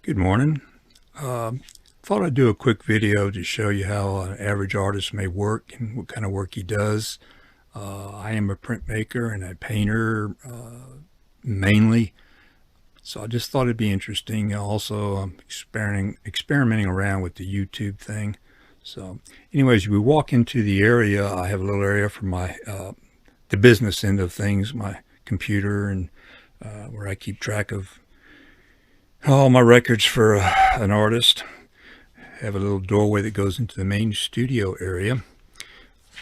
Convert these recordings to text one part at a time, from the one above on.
Good morning. Thought I'd do a quick video to show you how an average artist may work and what kind of work he does. I am a printmaker and a painter mainly, so I just thought it'd be interesting. Also, I'm experimenting around with the YouTube thing. So anyways, we walk into the area. I have a little area for my the business end of things, my computer, and where I keep track of all my records for an artist. Have a little doorway that goes into the main studio area.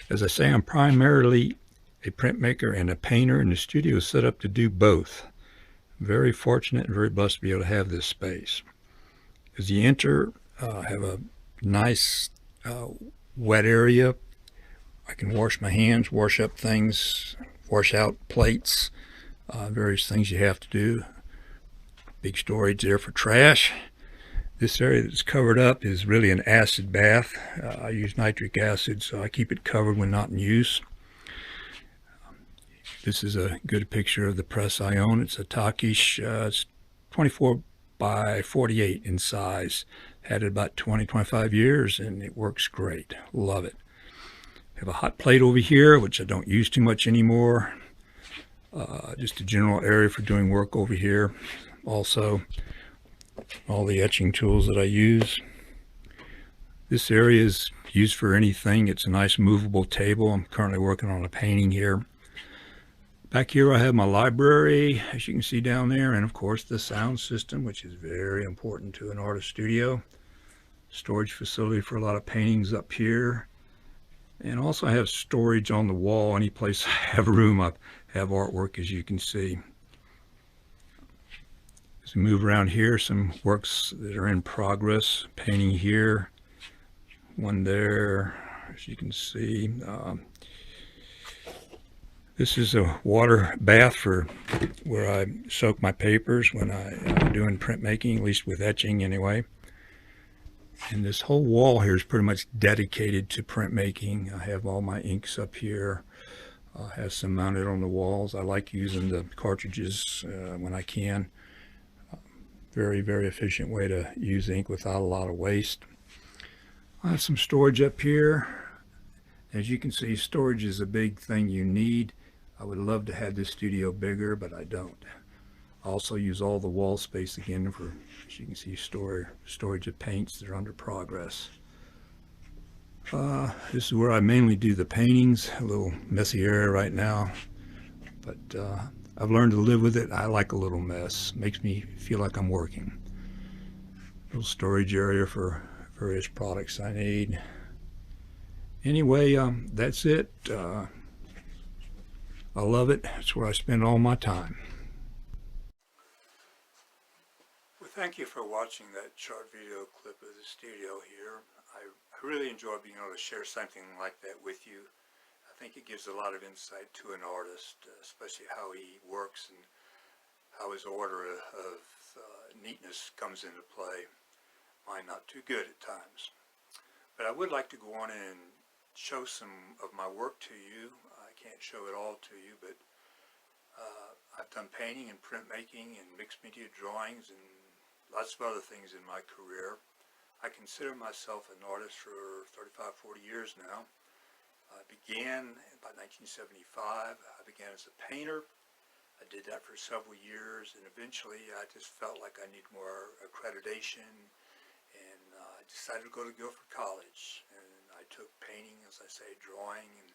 As I say, I'm primarily a printmaker and a painter, and the studio is set up to do both. Very fortunate and very blessed to be able to have this space. As you enter, I have a nice wet area. I can wash my hands, wash up things, wash out plates, various things you have to do. Big storage there for trash. This area that's covered up is really an acid bath. I use nitric acid, so I keep it covered when not in use. This is a good picture of the press I own. It's a Takish. It's 24 by 48 in size. Had it about 25 years, and it works great. Love it. I have a hot plate over here, which I don't use too much anymore. Just a general area for doing work over here. Also, all the etching tools that I use. This area is used for anything. It's a nice movable table. I'm currently working on a painting here. Back here I have my library, as you can see down there, and of course the sound system, which is very important to an artist studio. Storage facility for a lot of paintings up here. And also I have storage on the wall. Any place I have room, I have artwork, as you can see. As we move around here, some works that are in progress. Painting here, one there, as you can see. This is a water bath for where I soak my papers when I'm doing printmaking, at least with etching anyway. And this whole wall here is pretty much dedicated to printmaking. I have all my inks up here. I have some mounted on the walls. I like using the cartridges when I can. Very, very efficient way to use ink without a lot of waste. I have some storage up here. As you can see, storage is a big thing you need. I would love to have this studio bigger, but I don't. I also use all the wall space again for, as you can see, storage of paints that are under progress. This is where I mainly do the paintings. A little messy area right now, but I've learned to live with it. I like a little mess. Makes me feel like I'm working. Little storage area for various products I need. Anyway, that's it. I love it. It's where I spend all my time. Well, thank you for watching that short video clip of the studio here. I really enjoy being able to share something like that with you. I think it gives a lot of insight to an artist, especially how he works and how his order of neatness comes into play. Mine not too good at times. But I would like to go on and show some of my work to you. I can't show it all to you, but I've done painting and printmaking and mixed media drawings and lots of other things in my career. I consider myself an artist for 35, 40 years now. I began about 1975. I began as a painter. I did that for several years, and eventually I just felt like I need more accreditation, and I decided to go to Guilford College. And I took painting, as I say, drawing, and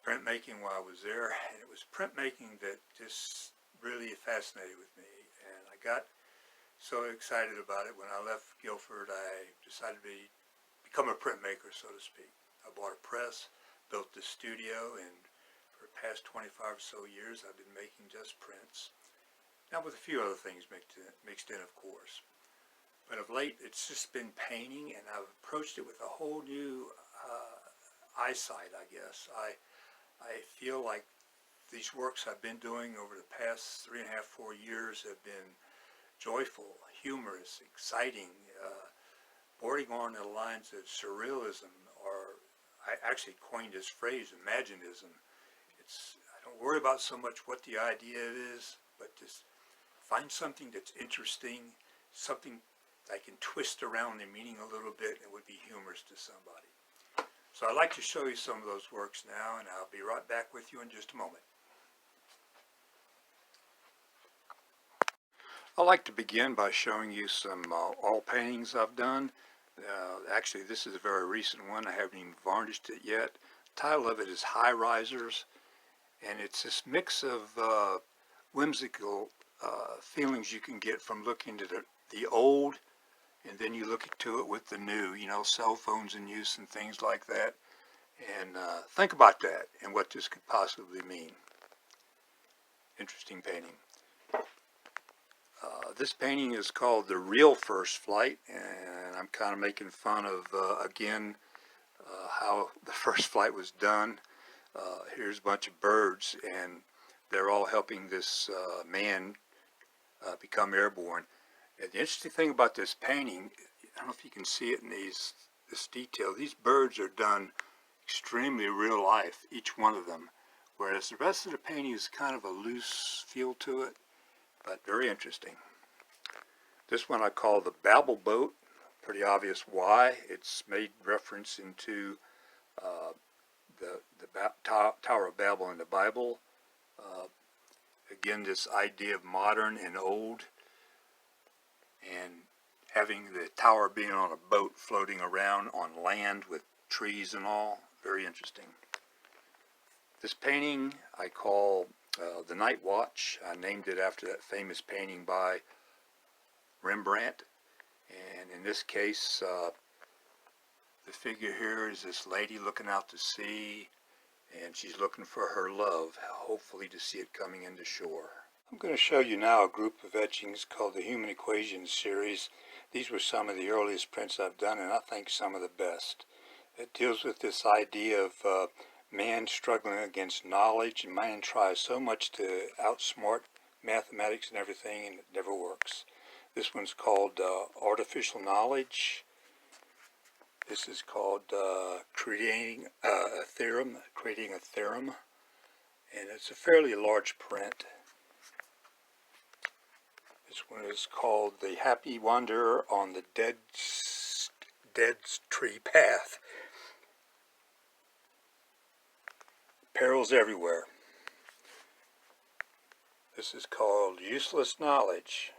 printmaking while I was there. And it was printmaking that just really fascinated with me, and I got so excited about it. When I left Guilford, I decided to become a printmaker, so to speak. I bought a press, built the studio, and for the past 25 or so years I've been making just prints. Now with a few other things mixed in, of course. But of late it's just been painting, and I've approached it with a whole new eyesight, I guess. I feel like these works I've been doing over the past 3.5, 4 years have been joyful, humorous, exciting, bordering on the lines of surrealism, or I actually coined this phrase, imaginism. I don't worry about so much what the idea is, but just find something that's interesting, something I can twist around the meaning a little bit and it would be humorous to somebody. So I'd like to show you some of those works now, and I'll be right back with you in just a moment. I'd like to begin by showing you some oil paintings I've done. Actually, this is a very recent one. I haven't even varnished it yet. The title of it is High Risers, and it's this mix of whimsical feelings you can get from looking to the old, and then you look to it with the new, you know, cell phones in use and things like that. And think about that and what this could possibly mean. Interesting painting. This painting is called The Real First Flight, and I'm kind of making fun of, again, how the first flight was done. Here's a bunch of birds, and they're all helping this man become airborne. And the interesting thing about this painting, I don't know if you can see it in this detail, these birds are done extremely real life, each one of them, whereas the rest of the painting is kind of a loose feel to it, but very interesting. This one I call the Babel boat. Pretty obvious why. It's made reference into the Tower of Babel in the Bible. Again, this idea of modern and old, and having the tower being on a boat floating around on land with trees and all. Very interesting. This painting I call The Night Watch. I named it after that famous painting by Rembrandt. And in this case, the figure here is this lady looking out to sea, and she's looking for her love, hopefully to see it coming into shore. I'm going to show you now a group of etchings called the Human Equations series. These were some of the earliest prints I've done, and I think some of the best. It deals with this idea of man struggling against knowledge, and man tries so much to outsmart mathematics and everything, and it never works. This one's called Artificial Knowledge. This is called Creating a Theorem, and it's a fairly large print. This one is called The Happy Wanderer on the Dead Tree Path. Perils everywhere. This is called Useless Knowledge.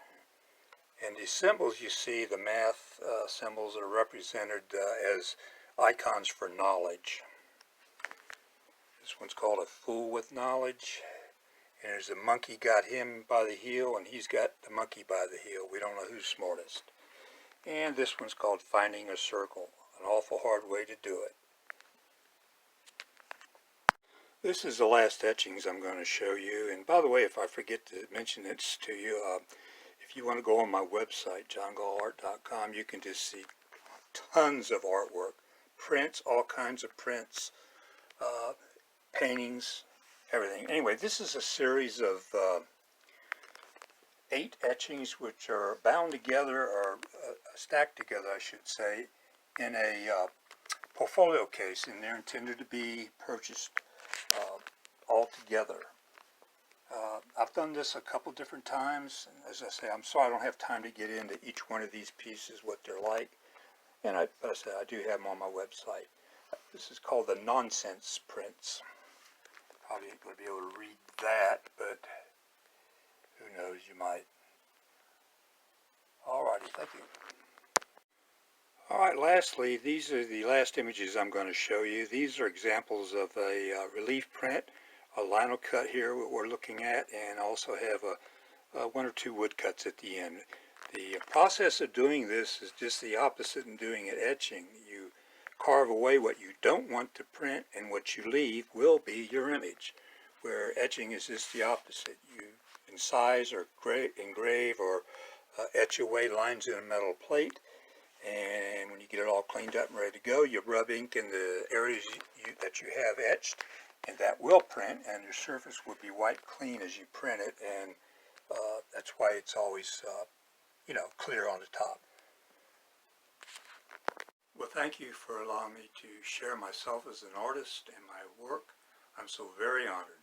And the symbols you see, the math symbols, are represented as icons for knowledge. This one's called A Fool with Knowledge. And there's a monkey got him by the heel, and he's got the monkey by the heel. We don't know who's smartest. And this one's called Finding a Circle. An awful hard way to do it. This is the last etchings I'm going to show you. And by the way, if I forget to mention this to you, if you want to go on my website, johngallart.com, you can just see tons of artwork, prints, all kinds of prints, paintings, everything. Anyway, this is a series of 8 etchings which are bound together, or stacked together, I should say, in a portfolio case, and they're intended to be purchased all together. I've done this a couple different times. As I say, I'm sorry I don't have time to get into each one of these pieces, what they're like. And but I said I do have them on my website. This is called the Nonsense Prints. Probably ain't going to be able to read that, but who knows, you might. Alrighty, thank you. Alright, lastly, these are the last images I'm going to show you. These are examples of a relief print, a lino cut here what we're looking at, and also have one or two woodcuts at the end. The process of doing this is just the opposite in doing it etching. You carve away what you don't want to print, and what you leave will be your image, where etching is just the opposite. You incise or engrave or etch away lines in a metal plate, and when you get it all cleaned up and ready to go, you rub ink in the areas that you have etched, and that will print, and your surface will be wiped clean as you print it, and that's why it's always clear on the top. Well, thank you for allowing me to share myself as an artist and my work. I'm so very honored.